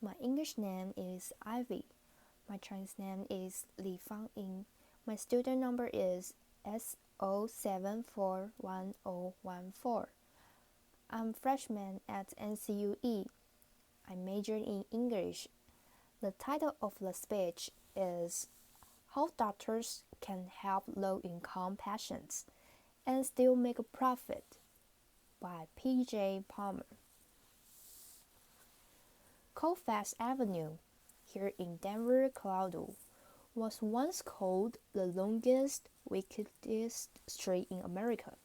My English name is Ivy. My Chinese name is Li Fangying. My student number is S0741014. I'm freshman at NCUE. I majored in English. The title of the speech is How Doctors Can Help Low-Income Patients and Still Make a Profit by P.J. Parmer. Colfax Avenue, here in Denver, Colorado, was once called the longest, wickedest street in America.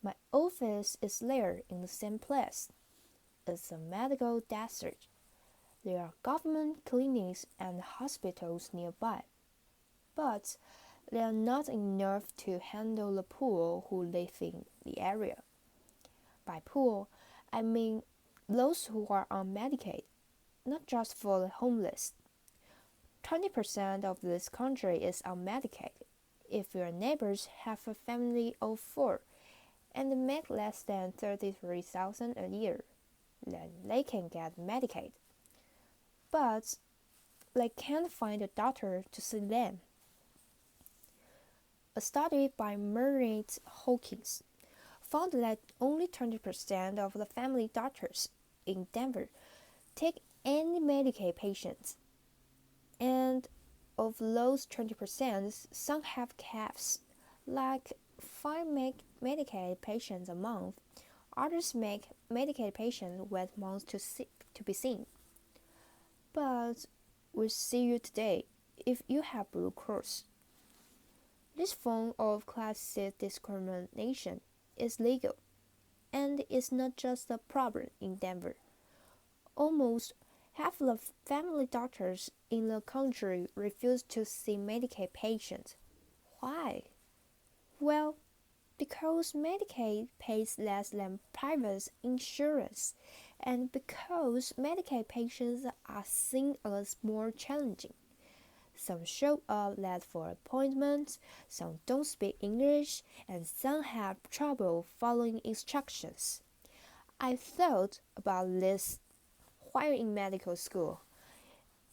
My office is there in the same place. It's a medical desert. There are government clinics and hospitals nearby, but they are not enough to handle the poor who live in the area. By poor, I mean those who are on Medicaid, not just for the homeless. 20% of this country is on Medicaid. If your neighbors have a family of 4 and make less than $33,000 a year, then they can get Medicaid. But they can't find a doctor to see them. A study by Merritt Hawkins found that only 20% of the family doctors in Denver take any Medicaid patients. And of those 20%, some have caps, like 5 Medicaid patients a month. Others make Medicaid patients wait months to be seen. But we'll see you today if you have Blue Cross. This form of class discrimination is legal, and it's not just a problem in Denver. Almost half the family doctors in the country refuse to see Medicaid patients. Why? Well, because Medicaid pays less than private insurance, and because Medicaid patients are seen as more challenging. Some show up late for appointments, some don't speak English, and some have trouble following instructions. I thought about this while in medical school.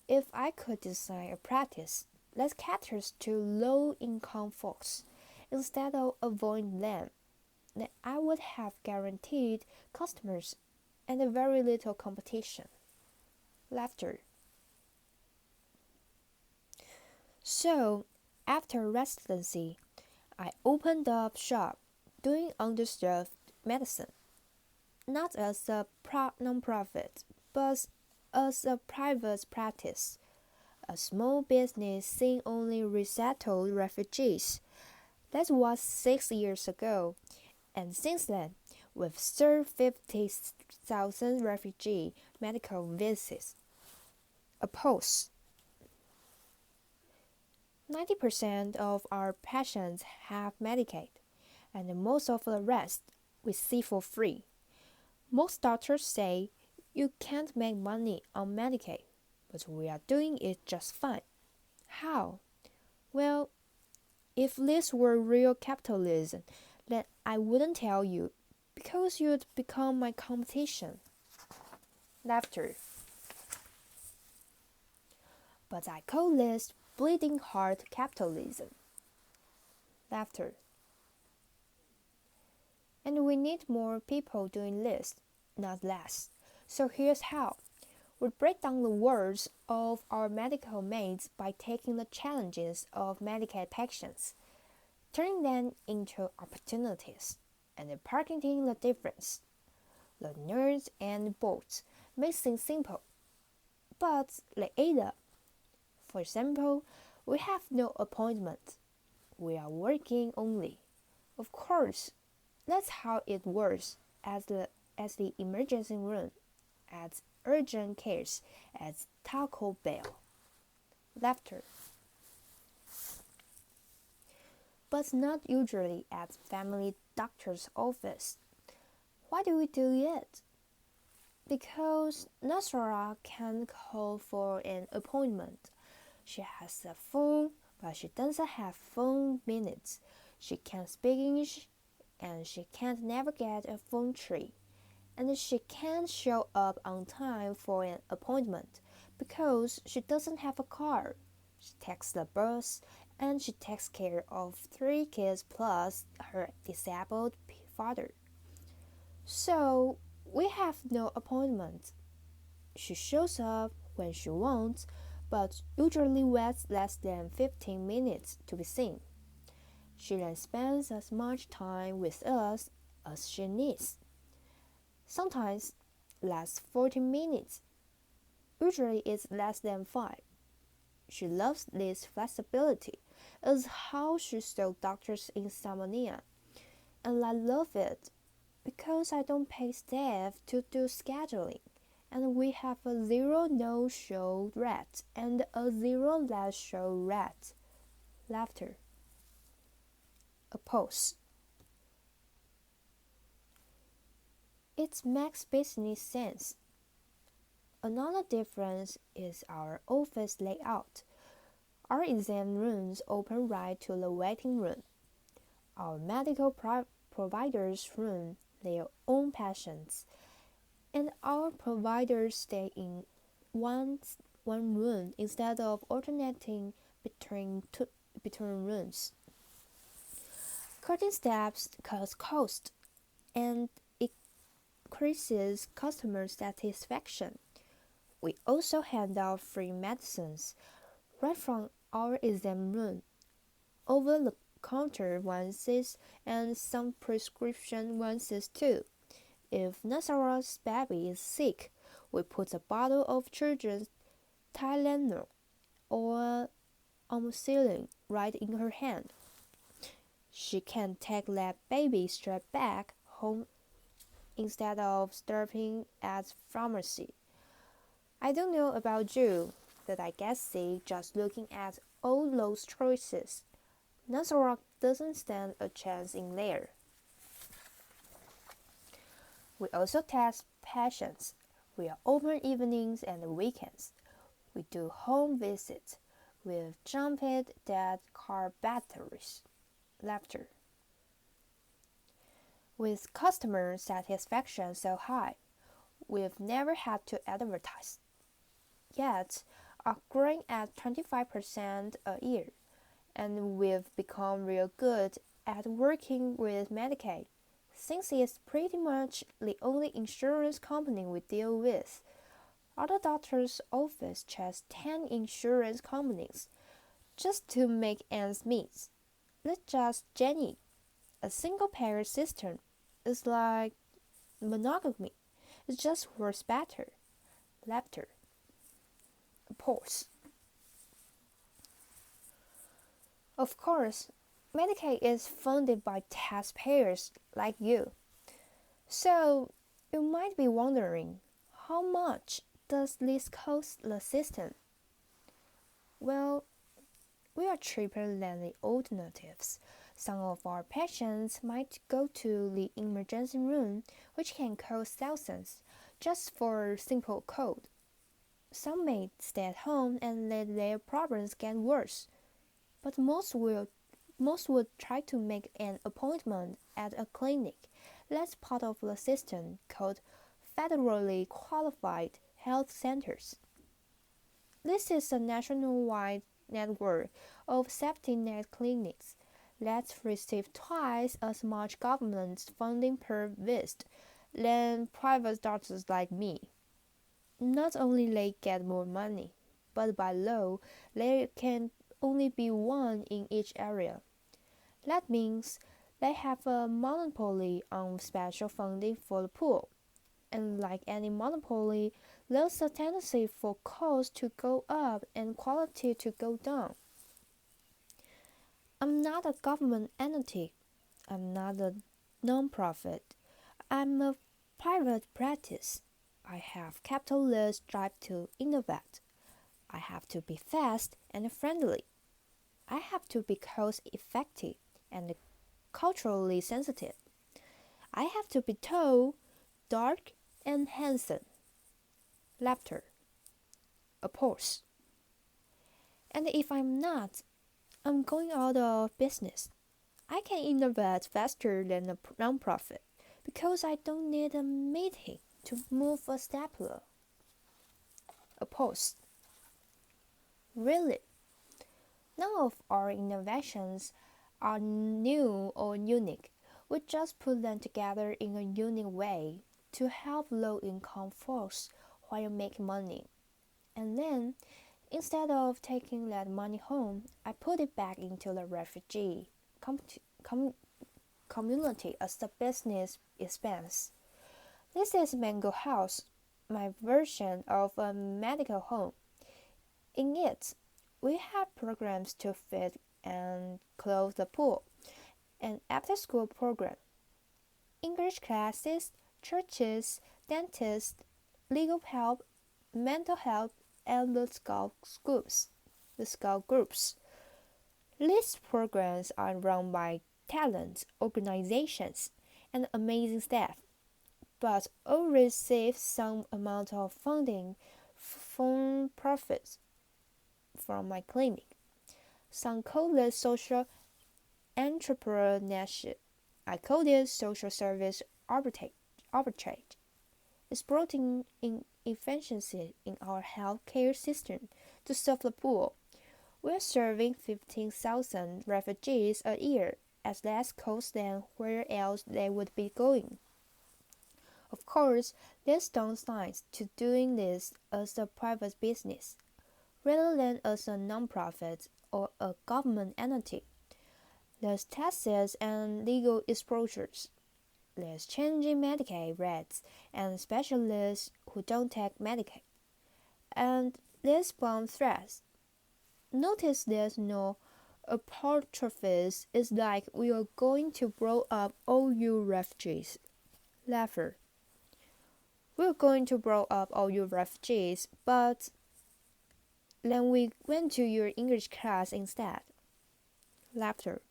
If I could design a practice that caters to low-income folks instead of avoiding them, then I would have guaranteed customers and very little competition. Laughter. So, after residency, I opened up shop doing underserved medicine, not as a non-profit, but as a private practice, a small business seeing only resettled refugees. That was 6 years ago, and since then, we've served 50,000 refugee medical visits. A pause. 90% of our patients have Medicaid, and most of the rest we see for free. Most doctors say you can't make money on Medicaid, but we are doing it just fine. How? Well, if this were real capitalism, then I wouldn't tell you, because you'd become my competition. Laughter. But I call this bleeding heart capitalism. Laughter. And we need more people doing this, not less. So here's how. We break down the words of our medical mates by taking the challenges of Medicaid patients, turning them into opportunities, and packaging the difference. The nerds and bolts make things simple, but they add up. For example, we have no appointment. We are working only. Of course, that's how it works at the emergency room, at urgent cares, at Taco Bell. Laughter. But not usually at family doctor's office. Why do we do it? Because Nasra can't call for an appointment. She has a phone, but she doesn't have phone minutes. She can't speak English, and she can't navigate a phone tree. and she can't show up on time for an appointment because she doesn't have a car. She takes the bus and she takes care of three kids plus her disabled father. So we have no appointment. She shows up when she wants, but usually waits less than 15 minutes to be seen. She then spends as much time with us as she needs. Sometimes lasts 40 minutes. Usually it's less than 5. She loves this flexibility. It's how she stole doctors' insomnia. And I love it because I don't pay staff to do scheduling. And we have a zero no-show rate and a zero last-show rate. Laughter. A pause. It makes business sense. Another difference is our office layout. Our exam rooms open right to the waiting room. Our medical providers room their own patients, and our providers stay in one room instead of alternating between rooms. Cutting steps cuts cost and increases customer satisfaction. We also hand out free medicines right from our exam room, over-the-counter ones and some prescription ones too. If Nazara's baby is sick, we put a bottle of children's Tylenol or amoxicillin right in her hand. She can take that baby straight back home instead of stopping at pharmacy. I don't know about you, but I guess just looking at all those choices, Nazareth doesn't stand a chance in there. We also test patients. We are open evenings and weekends. We do home visits with jumped dead car batteries. Laughter. With customer satisfaction so high, we've never had to advertise. Yet, are growing at 25% a year, and we've become real good at working with Medicaid, since it's pretty much the only insurance company we deal with. Other doctors' office checks 10 insurance companies just to make ends meet. That's just Jenny. A single-payer system is like monogamy. It just works better. Laughter. Pause. Of course, Medicaid is funded by taxpayers like you. So, you might be wondering, how much does this cost the system? Well, we are cheaper than the alternatives. Some of our patients might go to the emergency room, which can cost thousands, just for a simple cold. Some may stay at home and let their problems get worse, but most would try to make an appointment at a clinic. That's part of the system called federally qualified health centers. This is a nationwide network of safety net clinics that receive twice as much government funding per visit than private doctors like me. Not only they get more money, but by law there can only be one in each area. That means they have a monopoly on special funding for the poor. And like any monopoly, there's a tendency for costs to go up and quality to go down. I'm not a government entity. I'm not a non-profit. I'm a private practice. I have capitalist drive to innovate. I have to be fast and friendly. I have to be cost effective and culturally sensitive. I have to be tall, dark, and handsome. Laughter. A pause. And if I'm not, I'm going out of business. I can innovate faster than a non-profit because I don't need a meeting to move a stapler. Oppose. Really? None of our innovations are new or unique. We just put them together in a unique way to help low-income folks while making money. And then, instead of taking that money home, I put it back into the refugee com- com- community as the business expense. This is Mango House, my version of a medical home. In it, we have programs to feed and clothe the poor, an after-school program, English classes, churches, dentists, legal help, mental health, and the scout groups. These programs are run by talent organizations and amazing staff, but all receive some amount of funding from profits from my clinic. Some call this social entrepreneurship. I call this social service arbitrage. Exploiting inefficiency in our healthcare system to serve the poor. We're serving 15,000 refugees a year at less cost than where else they would be going. Of course, there's downsides to doing this as a private business, rather than as a non-profit or a government entity. There's taxes and legal exposures. There's changing Medicaid rates and specialists who don't take Medicaid. And there's bomb threats. Notice there's no apostrophes. It's like we are going to blow up all you refugees. Laughter. We're going to blow up all you refugees, but then we went to your English class instead. Laughter.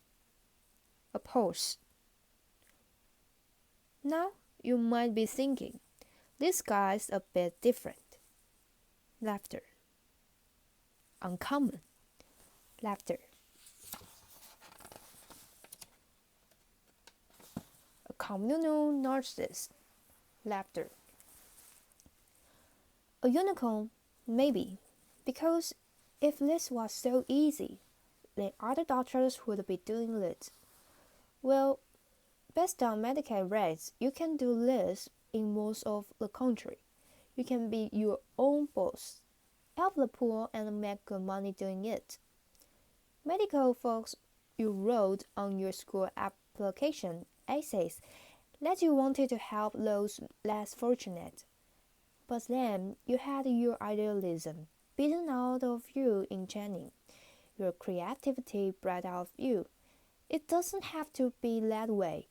Oppose. Now you might be thinking, this guy's a bit different. Laughter. Uncommon. Laughter. A communal narcissist. Laughter. A unicorn, maybe, because if this was so easy, then other doctors would be doing it. Well, based on Medicaid rates, you can do this in most of the country. You can be your own boss, help the poor and make good money doing it. Medical folks, you wrote on your school application essays that you wanted to help those less fortunate. But then you had your idealism beaten out of you in training, your creativity bred out of you. It doesn't have to be that way.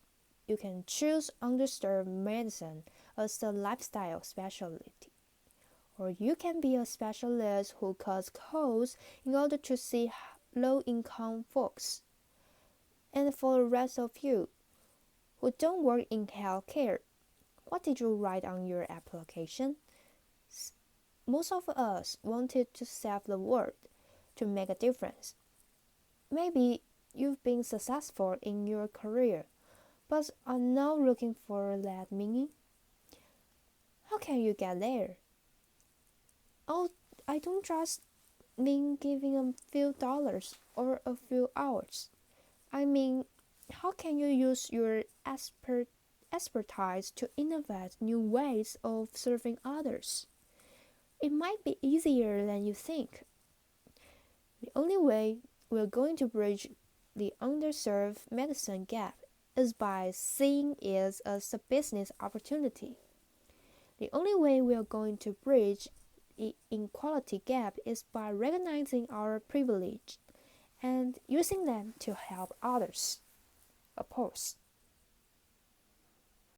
You can choose underserved medicine as a lifestyle specialty. Or you can be a specialist who cuts costs in order to see low-income folks. And for the rest of you who don't work in healthcare, what did you write on your application? Most of us wanted to save the world, to make a difference. Maybe you've been successful in your career, but are now looking for that meaning. How can you get there? Oh, I don't just mean giving a few dollars or a few hours. I mean, how can you use your expertise to innovate new ways of serving others? It might be easier than you think. The only way we're going to bridge the underserved medicine gap is by seeing it as a business opportunity. The only way we are going to bridge the inequality gap is by recognizing our privilege and using them to help others. Oppose.